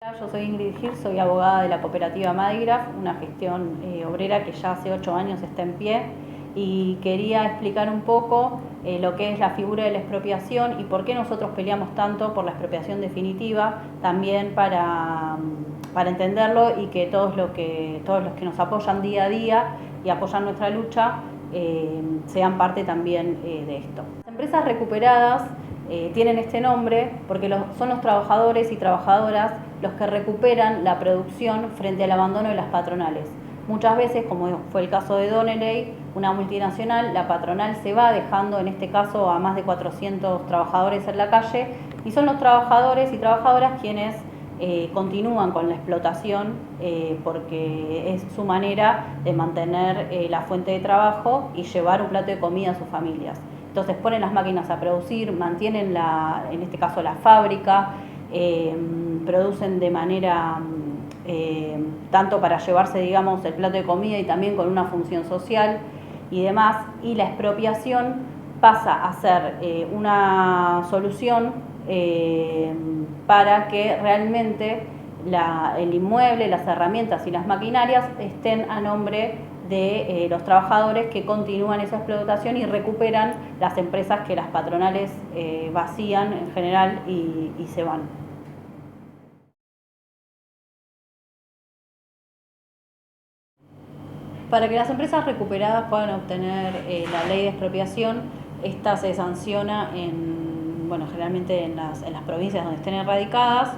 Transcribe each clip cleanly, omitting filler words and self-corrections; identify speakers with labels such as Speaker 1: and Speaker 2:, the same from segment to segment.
Speaker 1: Yo soy Ingrid Gil, soy abogada de la cooperativa Madigraf, una gestión obrera que ya hace 8 años está en pie, y quería explicar un poco lo que es la figura de la expropiación y por qué nosotros peleamos tanto por la expropiación definitiva, también para entenderlo y que todos los que nos apoyan día a día y apoyan nuestra lucha sean parte también de esto. Las empresas recuperadas tienen este nombre porque son los trabajadores y trabajadoras los que recuperan la producción frente al abandono de las patronales. Muchas veces, como fue el caso de Donnelley, una multinacional, la patronal se va dejando, en este caso, a más de 400 trabajadores en la calle, y son los trabajadores y trabajadoras quienes continúan con la explotación porque es su manera de mantener la fuente de trabajo y llevar un plato de comida a sus familias. Entonces ponen las máquinas a producir, mantienen en este caso la fábrica, producen de manera tanto para llevarse, digamos, el plato de comida y también con una función social y demás, y la expropiación pasa a ser una solución para que realmente el inmueble, las herramientas y las maquinarias estén a nombre de los trabajadores que continúan esa explotación y recuperan las empresas que las patronales vacían en general y se van. Para que las empresas recuperadas puedan obtener la ley de expropiación, esta se sanciona generalmente en las provincias donde estén erradicadas,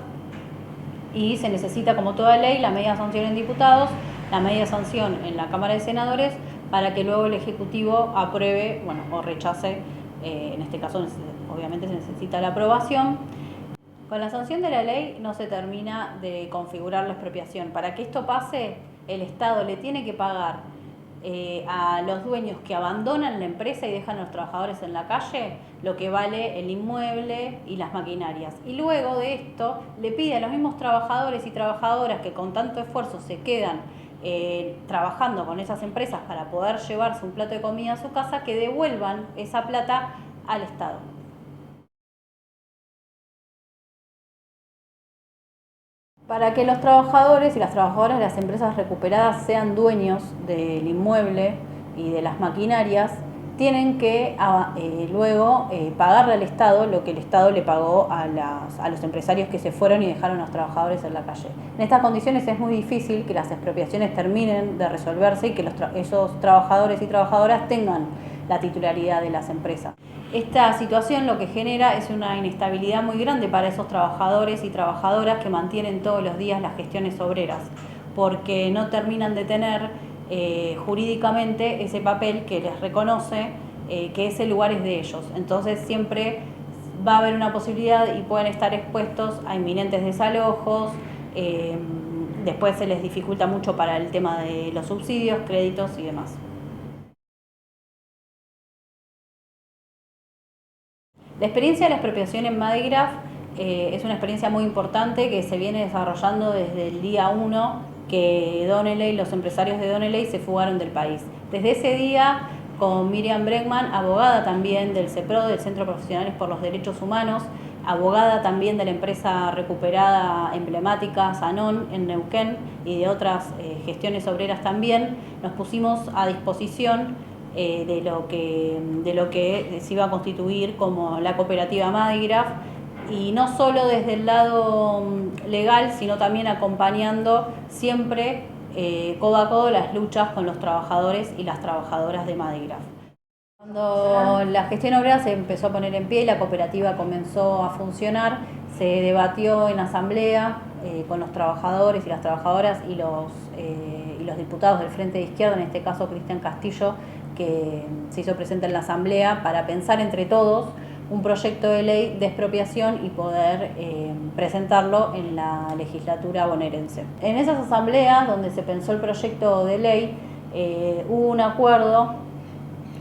Speaker 1: y se necesita, como toda ley, la medida de sanción en diputados, la medida de sanción en la Cámara de Senadores, para que luego el Ejecutivo apruebe o rechace. En este caso, obviamente, se necesita la aprobación. Con la sanción de la ley no se termina de configurar la expropiación. Para que esto pase, el Estado le tiene que pagar a los dueños que abandonan la empresa y dejan a los trabajadores en la calle lo que vale el inmueble y las maquinarias. Y luego de esto le pide a los mismos trabajadores y trabajadoras que con tanto esfuerzo se quedan trabajando con esas empresas para poder llevarse un plato de comida a su casa, que devuelvan esa plata al Estado. Para que los trabajadores y las trabajadoras de las empresas recuperadas sean dueños del inmueble y de las maquinarias, tienen que luego pagarle al Estado lo que el Estado le pagó a los empresarios que se fueron y dejaron a los trabajadores en la calle. En estas condiciones es muy difícil que las expropiaciones terminen de resolverse y que esos trabajadores y trabajadoras tengan la titularidad de las empresas. Esta situación lo que genera es una inestabilidad muy grande para esos trabajadores y trabajadoras que mantienen todos los días las gestiones obreras, porque no terminan de tener jurídicamente ese papel que les reconoce que ese lugar es de ellos. Entonces siempre va a haber una posibilidad y pueden estar expuestos a inminentes desalojos. Después se les dificulta mucho para el tema de los subsidios, créditos y demás. La experiencia de la expropiación en Madigraf es una experiencia muy importante que se viene desarrollando desde el día 1 que Donnelley, los empresarios de Donnelley se fugaron del país. Desde ese día, con Miriam Bregman, abogada también del CEPRO, del Centro de Profesionales por los Derechos Humanos, abogada también de la empresa recuperada emblemática Sanón en Neuquén y de otras gestiones obreras también, nos pusimos a disposición de lo que se iba a constituir como la cooperativa Madigraf, y no solo desde el lado legal, sino también acompañando siempre codo a codo las luchas con los trabajadores y las trabajadoras de Madigraf. Cuando la gestión obrera se empezó a poner en pie y la cooperativa comenzó a funcionar, se debatió en asamblea con los trabajadores y las trabajadoras y los diputados del Frente de Izquierda, en este caso Cristian Castillo, que se hizo presente en la asamblea, para pensar entre todos un proyecto de ley de expropiación y poder presentarlo en la legislatura bonaerense. En esas asambleas donde se pensó el proyecto de ley, hubo un acuerdo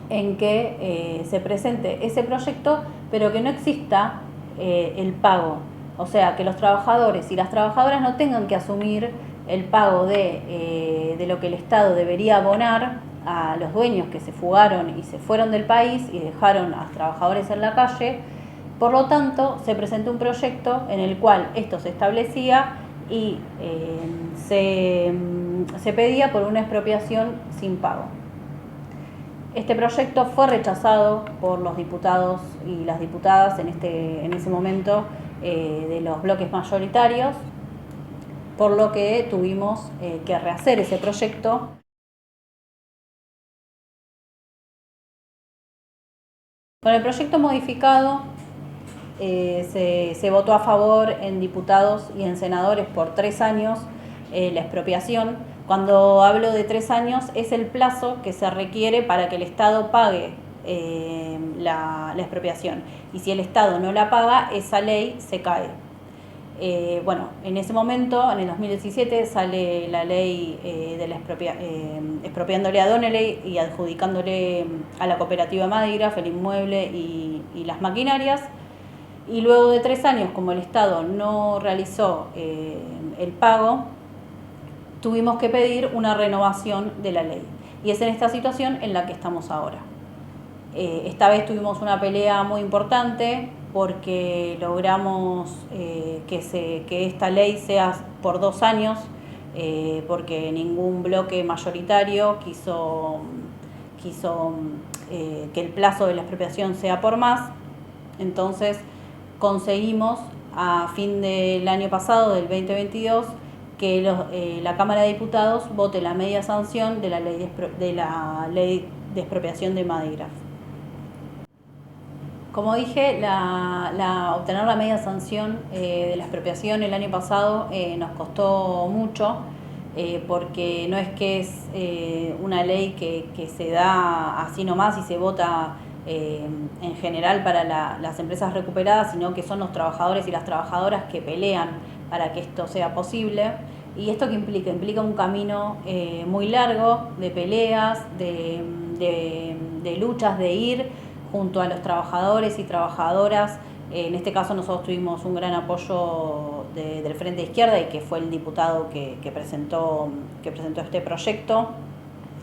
Speaker 1: en que se presente ese proyecto, pero que no exista el pago. O sea, que los trabajadores y las trabajadoras no tengan que asumir el pago de lo que el Estado debería abonar a los dueños que se fugaron y se fueron del país y dejaron a los trabajadores en la calle. Por lo tanto, se presentó un proyecto en el cual esto se establecía y se pedía por una expropiación sin pago. Este proyecto fue rechazado por los diputados y las diputadas en ese momento de los bloques mayoritarios, por lo que tuvimos que rehacer ese proyecto. Con el proyecto modificado se votó a favor en diputados y en senadores por 3 años la expropiación. Cuando hablo de 3 años es el plazo que se requiere para que el Estado pague la expropiación. Y si el Estado no la paga, esa ley se cae. Bueno, en ese momento, en el 2017, sale la ley de la expropiándole a Donnelley y adjudicándole a la cooperativa Madigraf el inmueble y las maquinarias. Y luego de 3 años, como el Estado no realizó el pago, tuvimos que pedir una renovación de la ley. Y es en esta situación en la que estamos ahora. Esta vez tuvimos una pelea muy importante porque logramos que esta ley sea por 2 años, porque ningún bloque mayoritario quiso que el plazo de la expropiación sea por más. Entonces conseguimos a fin del año pasado, del 2022, que la Cámara de Diputados vote la media sanción de la ley de expropiación de Madigraf. Como dije, obtener la media sanción de la expropiación el año pasado nos costó mucho, porque no es que es una ley que se da así nomás y se vota en general para las empresas recuperadas, sino que son los trabajadores y las trabajadoras que pelean para que esto sea posible. ¿Y esto qué implica? Implica un camino muy largo de peleas, de luchas, de ir junto a los trabajadores y trabajadoras. En este caso nosotros tuvimos un gran apoyo del Frente de Izquierda, y que fue el diputado que presentó este proyecto,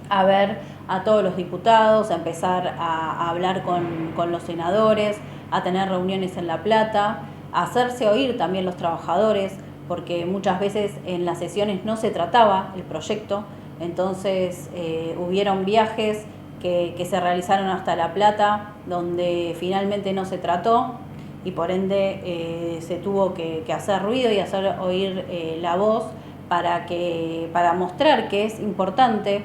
Speaker 1: a ver a todos los diputados, a empezar a hablar con los senadores, a tener reuniones en La Plata, a hacerse oír también los trabajadores, porque muchas veces en las sesiones no se trataba el proyecto. Entonces hubieron viajes que se realizaron hasta La Plata, donde finalmente no se trató, y por ende se tuvo que hacer ruido y hacer oír la voz para mostrar que es importante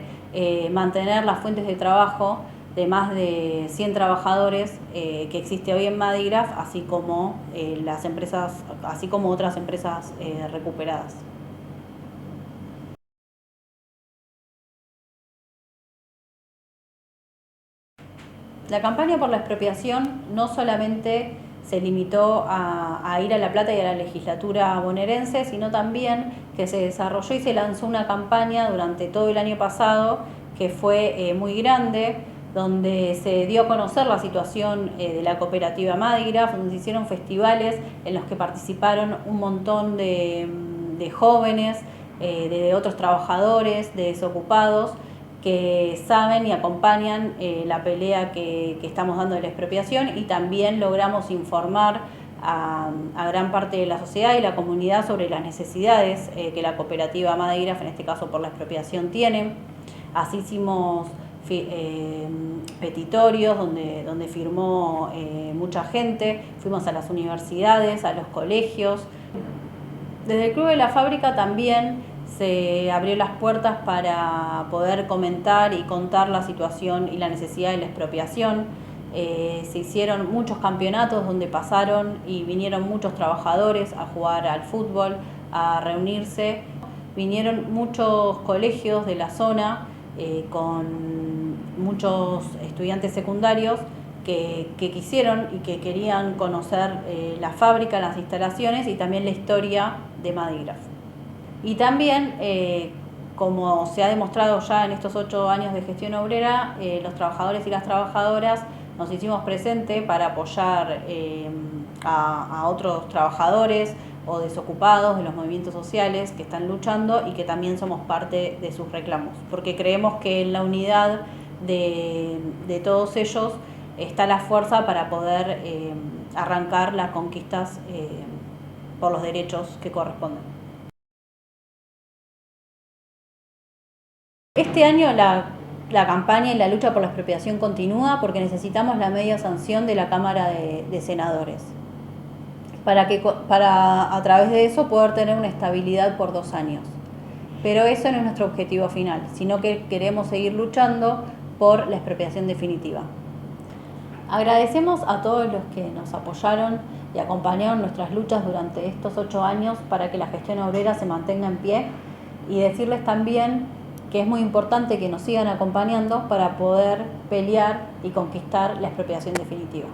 Speaker 1: mantener las fuentes de trabajo de más de 100 trabajadores que existe hoy en Madigraf, así como otras empresas recuperadas. La campaña por la expropiación no solamente se limitó a ir a La Plata y a la legislatura bonaerense, sino también que se desarrolló y se lanzó una campaña durante todo el año pasado que fue muy grande, donde se dio a conocer la situación de la cooperativa Madigraf, donde se hicieron festivales en los que participaron un montón de jóvenes, de otros trabajadores, de desocupados, que saben y acompañan la pelea que estamos dando de la expropiación, y también logramos informar a gran parte de la sociedad y la comunidad sobre las necesidades que la cooperativa Madigraf, en este caso por la expropiación, tiene. Así hicimos petitorios donde firmó mucha gente, fuimos a las universidades, a los colegios. Desde el Club de la Fábrica también se abrió las puertas para poder comentar y contar la situación y la necesidad de la expropiación. Se hicieron muchos campeonatos donde pasaron y vinieron muchos trabajadores a jugar al fútbol, a reunirse. Vinieron muchos colegios de la zona con muchos estudiantes secundarios que quisieron y que querían conocer la fábrica, las instalaciones y también la historia de Madigraf. Y también, como se ha demostrado ya en estos 8 años de gestión obrera, los trabajadores y las trabajadoras nos hicimos presentes para apoyar a otros trabajadores o desocupados de los movimientos sociales que están luchando y que también somos parte de sus reclamos, porque creemos que en la unidad de todos ellos está la fuerza para poder arrancar las conquistas por los derechos que corresponden. Este año la campaña y la lucha por la expropiación continúa porque necesitamos la media sanción de la Cámara de Senadores para a través de eso poder tener una estabilidad por 2 años. Pero eso no es nuestro objetivo final, sino que queremos seguir luchando por la expropiación definitiva. Agradecemos a todos los que nos apoyaron y acompañaron nuestras luchas durante estos 8 años para que la gestión obrera se mantenga en pie, y decirles también que es muy importante que nos sigan acompañando para poder pelear y conquistar la expropiación definitiva.